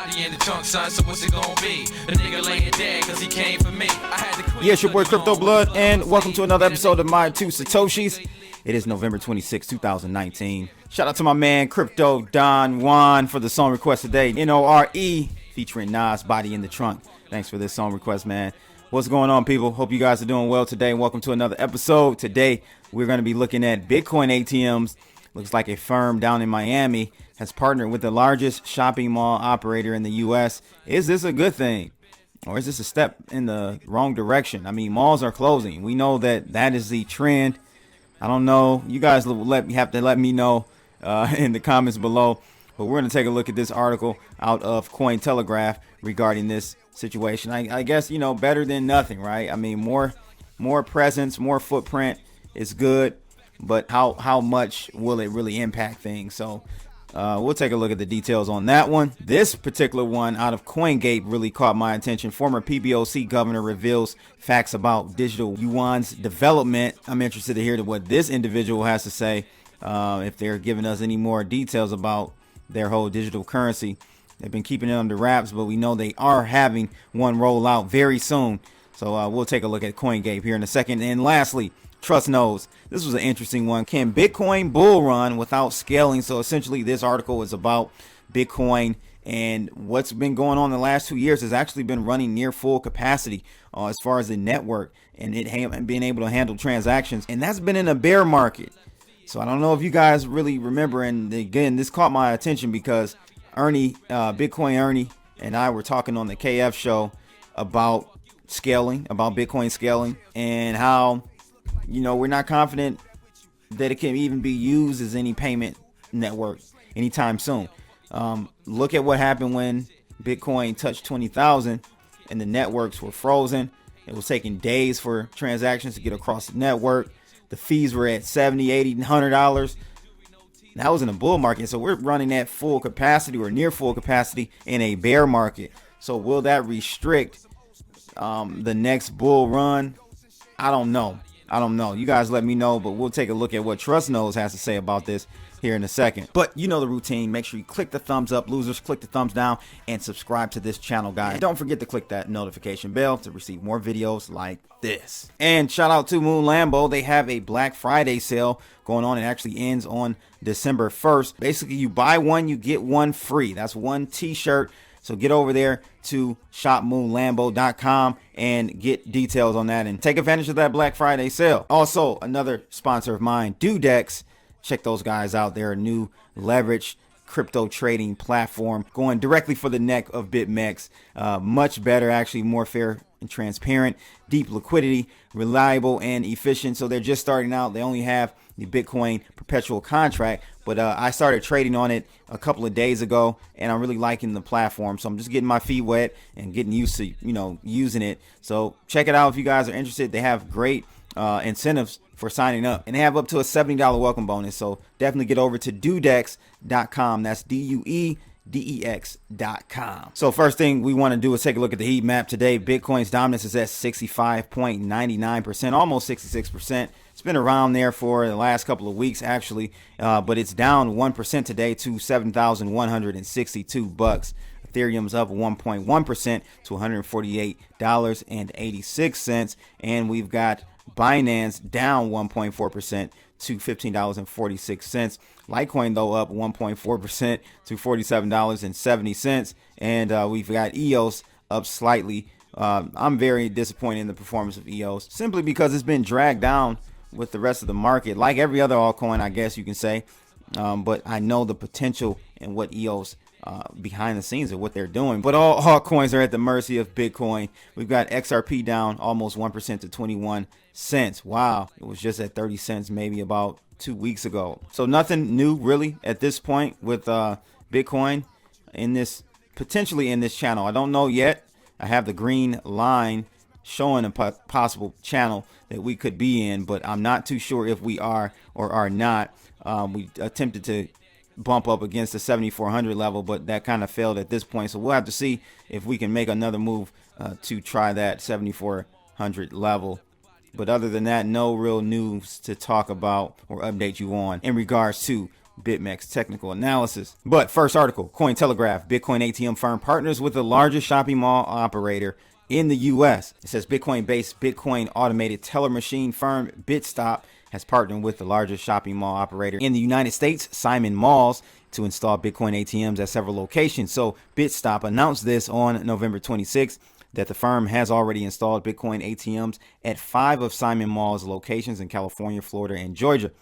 body in the trunk, son, so what's it gonna be? The nigga laying dead cause he came for me. I had to quit. Yes, your boy Crypto Blood, and welcome to another episode of My Two Satoshis. It is November 26, 2019. Shout out to my man Crypto Don Juan for the song request today. N-O-R-E featuring Nas, Body in the Trunk. Thanks for this song request, man. What's going on, people? Hope you guys are doing well today, and welcome to another episode. Today, we're going to be looking at Bitcoin ATMs. Looks like a firm down in Miami has partnered with the largest shopping mall operator in the U.S. Is this a good thing? Or is this a step in the wrong direction? I mean, malls are closing. We know that is the trend. I don't know. You guys have to let me know in the comments below. But we're going to take a look at this article out of Cointelegraph regarding this situation. I guess, better than nothing, right? I mean, more presence, more footprint is good. But how much will it really impact things? So we'll take a look at the details on that one. This particular one out of CoinGate really caught my attention. Former PBOC governor reveals facts about digital Yuan's development. I'm interested to hear what this individual has to say, if they're giving us any more details about their whole digital currency. They've been keeping it under wraps, but we know they are having one roll out very soon. So we'll take a look at CoinGate here in a second. And lastly, Trust knows. This was an interesting one. Can Bitcoin bull run without scaling? So essentially this article is about Bitcoin, and what's been going on in the last 2 years has actually been running near full capacity as far as the network and it being able to handle transactions. And that's been in a bear market. So I don't know if you guys really remember. And again, this caught my attention because Bitcoin Ernie and I were talking on the KF show about scaling, about Bitcoin scaling, and how we're not confident that it can even be used as any payment network anytime soon. Look at what happened when Bitcoin touched 20,000 and the networks were frozen. It was taking days for transactions to get across the network. The fees were at $70, $80, $100. That was in a bull market. So we're running at full capacity or near full capacity in a bear market. So will that restrict the next bull run? I don't know. You guys let me know, but we'll take a look at what Trust Knows has to say about this here in a second. But you know the routine. Make sure you click the thumbs up. Losers, click the thumbs down and subscribe to this channel, guys. And don't forget to click that notification bell to receive more videos like this. And shout out to Moon Lambo. They have a Black Friday sale going on. It actually ends on December 1st. Basically, you buy one, you get one free. That's one t-shirt. So get over there to shopmoonlambo.com and get details on that and take advantage of that Black Friday sale. Also, another sponsor of mine, Dudex. Check those guys out. They're a new leverage crypto trading platform going directly for the neck of BitMEX. Much better, actually more fair and transparent, deep liquidity, reliable and efficient. So they're just starting out. They only have the Bitcoin perpetual contract, but I started trading on it a couple of days ago and I'm really liking the platform. So I'm just getting my feet wet and getting used to, using it. So check it out if you guys are interested. They have great incentives for signing up, and they have up to a $70 welcome bonus. So definitely get over to dudex.com. That's DUEDEX.com. So first thing we want to do is take a look at the heat map today. Bitcoin's dominance is at 65.99%, almost 66%. It's been around there for the last couple of weeks, actually, but it's down 1% today to $7,162. Ethereum's up 1.1% to $148.86, and we've got Binance down 1.4% to $15.46. Litecoin, though, up 1.4% to $47.70. And we've got EOS up slightly. I'm very disappointed in the performance of EOS simply because it's been dragged down with the rest of the market, like every other altcoin, I guess you can say. But I know the potential in what EOS behind the scenes of what they're doing. But all altcoins are at the mercy of Bitcoin. We've got XRP down almost 1% to 21 cents. Wow. It was just at 30 cents maybe about 2 weeks ago. So nothing new really at this point with Bitcoin potentially in this channel. I don't know yet. I have the green line showing a possible channel that we could be in, but I'm not too sure if we are or are not. We attempted to bump up against the 7,400 level, but that kind of failed at this point. So we'll have to see if we can make another move to try that 7,400 level. But other than that, no real news to talk about or update you on in regards to BitMEX technical analysis. But first article, Cointelegraph, Bitcoin ATM firm partners with the largest shopping mall operator in the U.S. It says Bitcoin-based Bitcoin automated teller machine firm Bitstop has partnered with the largest shopping mall operator in the United States, Simon Malls, to install Bitcoin ATMs at several locations. So Bitstop announced this on November 26th, that the firm has already installed Bitcoin ATMs at 5 of Simon Mall's locations in California, Florida, and Georgia.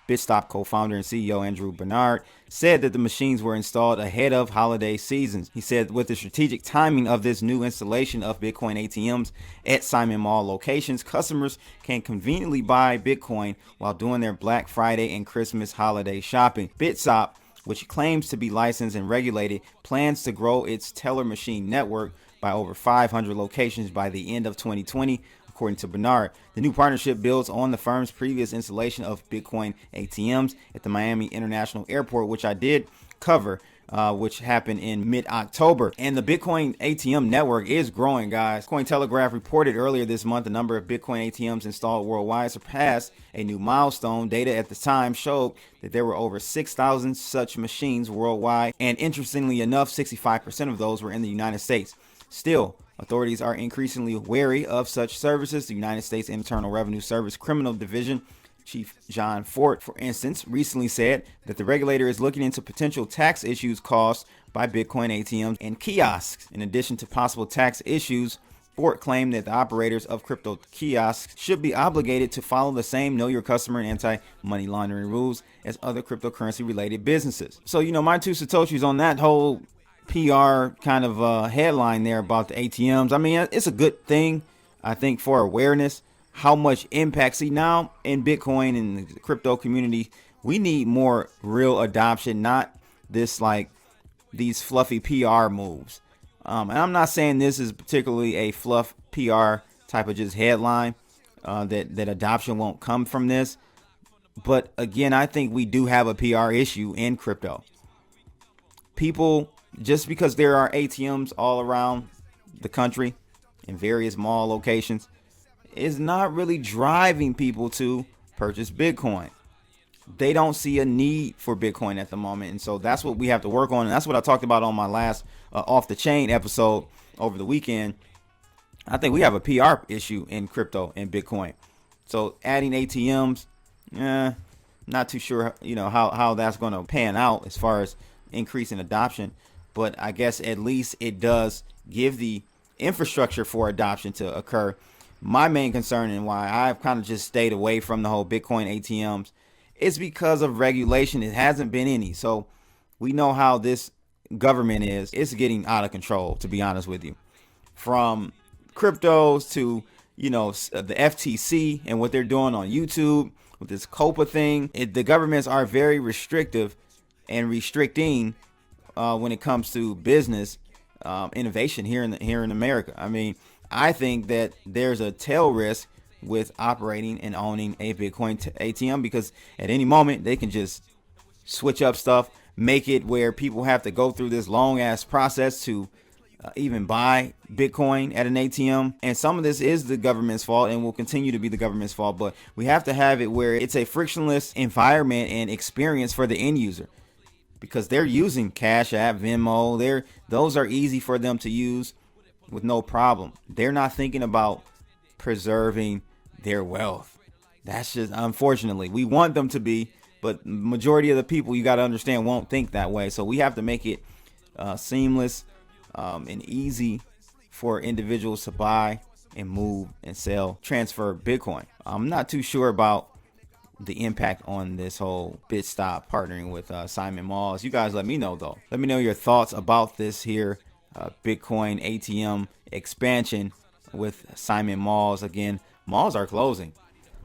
Bitstop co-founder and CEO Andrew Bernard said that the machines were installed ahead of holiday seasons. He said with the strategic timing of this new installation of Bitcoin ATMs at Simon Mall locations, customers can conveniently buy Bitcoin while doing their Black Friday and Christmas holiday shopping. Bitstop, which claims to be licensed and regulated, plans to grow its teller machine network by over 500 locations by the end of 2020. According to Bernard, the new partnership builds on the firm's previous installation of Bitcoin ATMs at the Miami International Airport, which I did cover, which happened in mid-October. And the Bitcoin ATM network is growing, guys. Cointelegraph reported earlier this month the number of Bitcoin ATMs installed worldwide surpassed a new milestone. Data at the time showed that there were over 6,000 such machines worldwide. And interestingly enough, 65% of those were in the United States. Still, authorities are increasingly wary of such services. The United States Internal Revenue Service Criminal Division Chief John Fort, for instance, recently said that the regulator is looking into potential tax issues caused by Bitcoin ATMs and kiosks. In addition to possible tax issues, Fort claimed that the operators of crypto kiosks should be obligated to follow the same know your customer and anti-money laundering rules as other cryptocurrency related businesses. So, my 2 Satoshis on that whole PR kind of headline there about the ATMs. I mean, it's a good thing, I think, for awareness, how much impact. See, now in Bitcoin and the crypto community, we need more real adoption, not this like these fluffy PR moves. And I'm not saying this is particularly a fluff PR type of just headline, that adoption won't come from this. But again, I think we do have a PR issue in crypto. People, just because there are ATMs all around the country in various mall locations, is not really driving people to purchase Bitcoin. They don't see a need for Bitcoin at the moment. And so that's what we have to work on. And that's what I talked about on my last Off the Chain episode over the weekend. I think we have a PR issue in crypto and Bitcoin. So adding ATMs, not too sure, how that's going to pan out as far as increasing adoption. But I guess at least it does give the infrastructure for adoption to occur. My main concern and why I've kind of just stayed away from the whole Bitcoin ATMs is because of regulation. It hasn't been any. So we know how this government is. It's getting out of control, to be honest with you. From cryptos to, the FTC and what they're doing on YouTube with this COPA thing. The governments are very restrictive and restricting when it comes to business innovation here in America. I mean, I think that there's a tail risk with operating and owning a Bitcoin ATM because at any moment they can just switch up stuff, make it where people have to go through this long ass process to even buy Bitcoin at an ATM. And some of this is the government's fault and will continue to be the government's fault. But we have to have it where it's a frictionless environment and experience for the end user, because they're using Cash App, Venmo. Those are easy for them to use with no problem. They're not thinking about preserving their wealth. That's just, unfortunately, we want them to be, but majority of the people, you got to understand, won't think that way. So we have to make it seamless and easy for individuals to buy and move and sell, transfer Bitcoin. I'm not too sure about the impact on this whole Bitstop partnering with Simon Malls. You guys let me know, though. Let me know your thoughts about this here Bitcoin ATM expansion with Simon Malls. Again, malls are closing,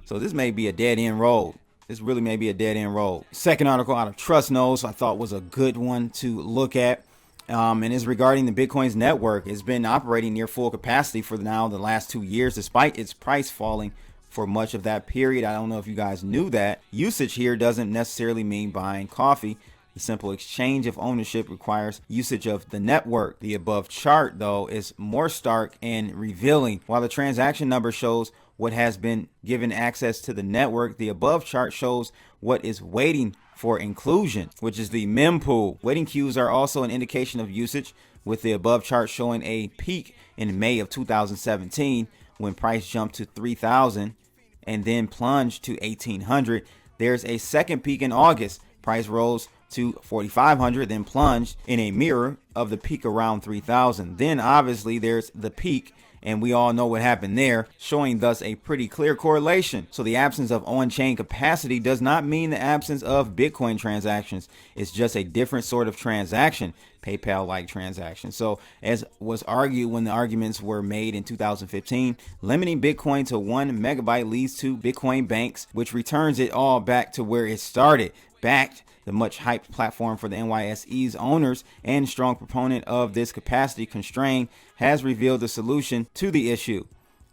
so this may be a dead end road. This really may be a dead end road. Second article out of Trust Notes I thought was a good one to look at, and is regarding the Bitcoin's network. It's been operating near full capacity for now the last 2 years, despite its price falling for much of that period. I don't know if you guys knew that. Usage here doesn't necessarily mean buying coffee. The simple exchange of ownership requires usage of the network. The above chart, though, is more stark and revealing. While the transaction number shows what has been given access to the network, the above chart shows what is waiting for inclusion, which is the mempool. Waiting queues are also an indication of usage, with the above chart showing a peak in May of 2017 when price jumped to 3,000 and then plunged to 1,800. There's a second peak in August. Price rose to 4,500, then plunged in a mirror of the peak around 3,000. Then obviously there's the peak, and we all know what happened there, showing thus a pretty clear correlation. So the absence of on-chain capacity does not mean the absence of Bitcoin transactions. It's just a different sort of transaction, PayPal-like transaction. So as was argued when the arguments were made in 2015, limiting Bitcoin to 1 megabyte leads to Bitcoin banks, which returns it all back to where it started. Backed, the much hyped platform for the NYSE's owners and strong proponent of this capacity constraint has revealed the solution to the issue.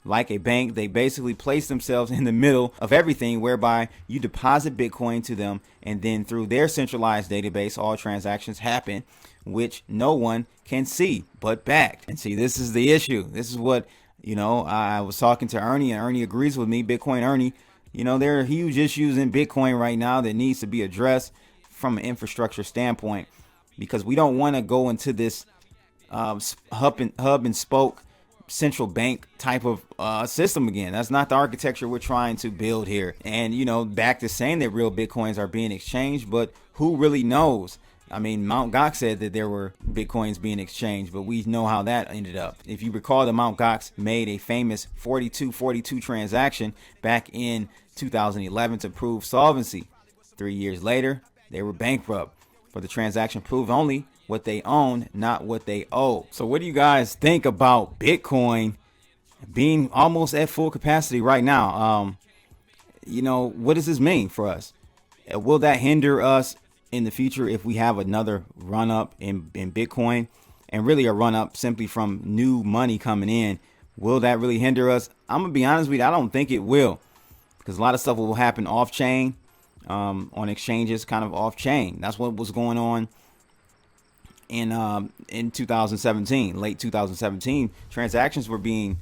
Like a bank, they basically place themselves in the middle of everything, whereby you deposit Bitcoin to them, and then through their centralized database, all transactions happen, which no one can see but backed. And see, this is the issue. This is what, I was talking to Ernie, and Ernie agrees with me, Bitcoin Ernie. There are huge issues in Bitcoin right now that needs to be addressed from an infrastructure standpoint, because we don't want to go into this hub and spoke central bank type of system again. That's not the architecture we're trying to build here. And, back to saying that real Bitcoins are being exchanged, but who really knows? I mean, Mt. Gox said that there were Bitcoins being exchanged, but we know how that ended up. If you recall, the Mt. Gox made a famous 4242 transaction back in 2011 to prove solvency. 3 years later, they were bankrupt, for the transaction proved only what they owned, not what they owe. So what do you guys think about Bitcoin being almost at full capacity right now? What does this mean for us? Will that hinder us in the future if we have another run up in Bitcoin, and really a run up simply from new money coming in? Will that really hinder us? I'm gonna be honest with you, I don't think it will, because a lot of stuff will happen off chain, on exchanges, kind of off chain. That's what was going on in 2017, late 2017. Transactions were being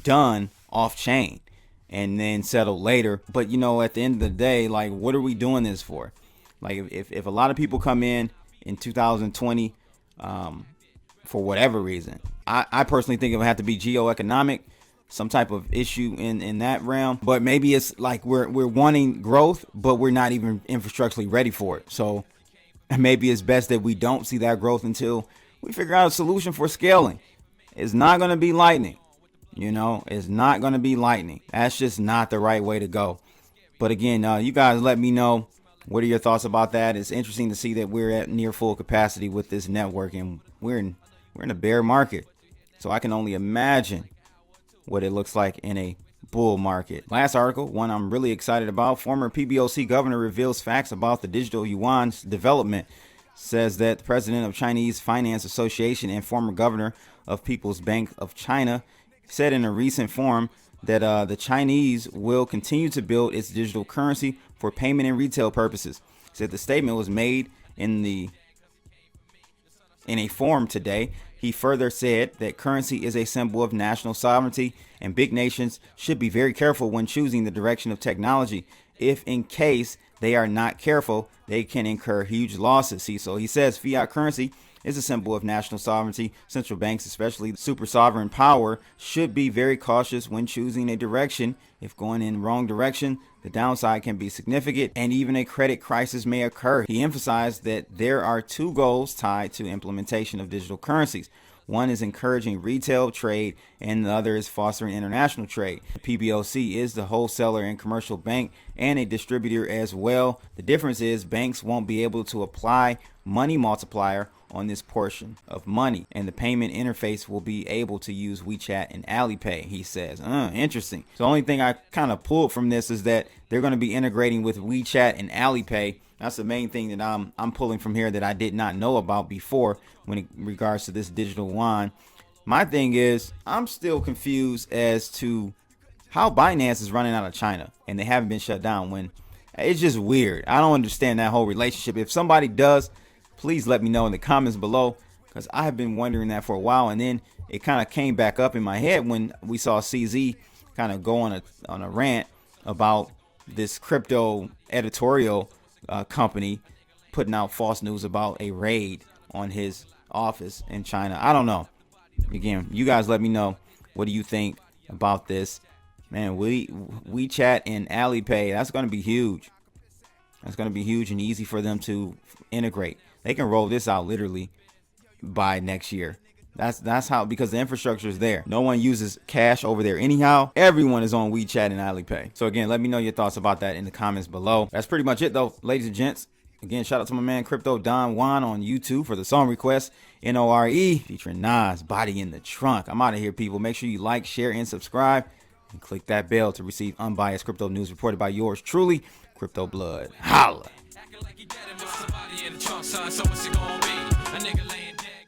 done off chain and then settled later. But at the end of the day, like, what are we doing this for? Like, if a lot of people come in 2020 for whatever reason, I personally think it would have to be geoeconomic, some type of issue in that realm. But maybe it's like we're wanting growth, but we're not even infrastructurally ready for it. So maybe it's best that we don't see that growth until we figure out a solution for scaling. It's not going to be lightning. It's not going to be lightning. That's just not the right way to go. But again, you guys let me know. What are your thoughts about that? It's interesting to see that we're at near full capacity with this network, and we're in a bear market. So I can only imagine what it looks like in a bull market. Last article, one I'm really excited about. Former PBOC governor reveals facts about the digital Yuan's development. Says that the president of Chinese Finance Association and former governor of People's Bank of China said in a recent forum that the Chinese will continue to build its digital currency for payment and retail purposes. Said the statement was made in a forum today. He further said that currency is a symbol of national sovereignty, and big nations should be very careful when choosing the direction of technology. If in case they are not careful, they can incur huge losses. So he says fiat currency is a symbol of national sovereignty. Central banks, especially super sovereign power, should be very cautious when choosing a direction. If going in the wrong direction, the downside can be significant and even a credit crisis may occur. He emphasized that there are two goals tied to implementation of digital currencies. One is encouraging retail trade and the other is fostering international trade. The PBOC is the wholesaler and commercial bank and a distributor as well. The difference is banks won't be able to apply money multiplier on this portion of money, and the payment interface will be able to use WeChat and Alipay, he says. Interesting. So the only thing I kind of pulled from this is that they're going to be integrating with WeChat and Alipay. That's the main thing that I'm pulling from here that I did not know about before when it regards to this digital yuan. My thing is, I'm still confused as to how Binance is running out of China and they haven't been shut down, when it's just weird. I don't understand that whole relationship. If somebody does, please let me know in the comments below, because I have been wondering that for a while. And then it kind of came back up in my head when we saw CZ kind of go on a rant about this crypto editorial company putting out false news about a raid on his office in China. I don't know. Again, you guys let me know. What do you think about this? Man, WeChat and Alipay, that's going to be huge. That's going to be huge and easy for them to integrate. They can roll this out literally by next year. That's how, because the infrastructure is there. No one uses cash over there anyhow. Everyone is on WeChat and Alipay. So again, let me know your thoughts about that in the comments below. That's pretty much it though, ladies and gents. Again, shout out to my man Crypto Don Juan on YouTube for the song request, Nore, featuring Nas, Body in the Trunk. I'm out of here, people. Make sure you like, share, and subscribe. And click that bell to receive unbiased crypto news reported by yours truly, Crypto Blood. Holla.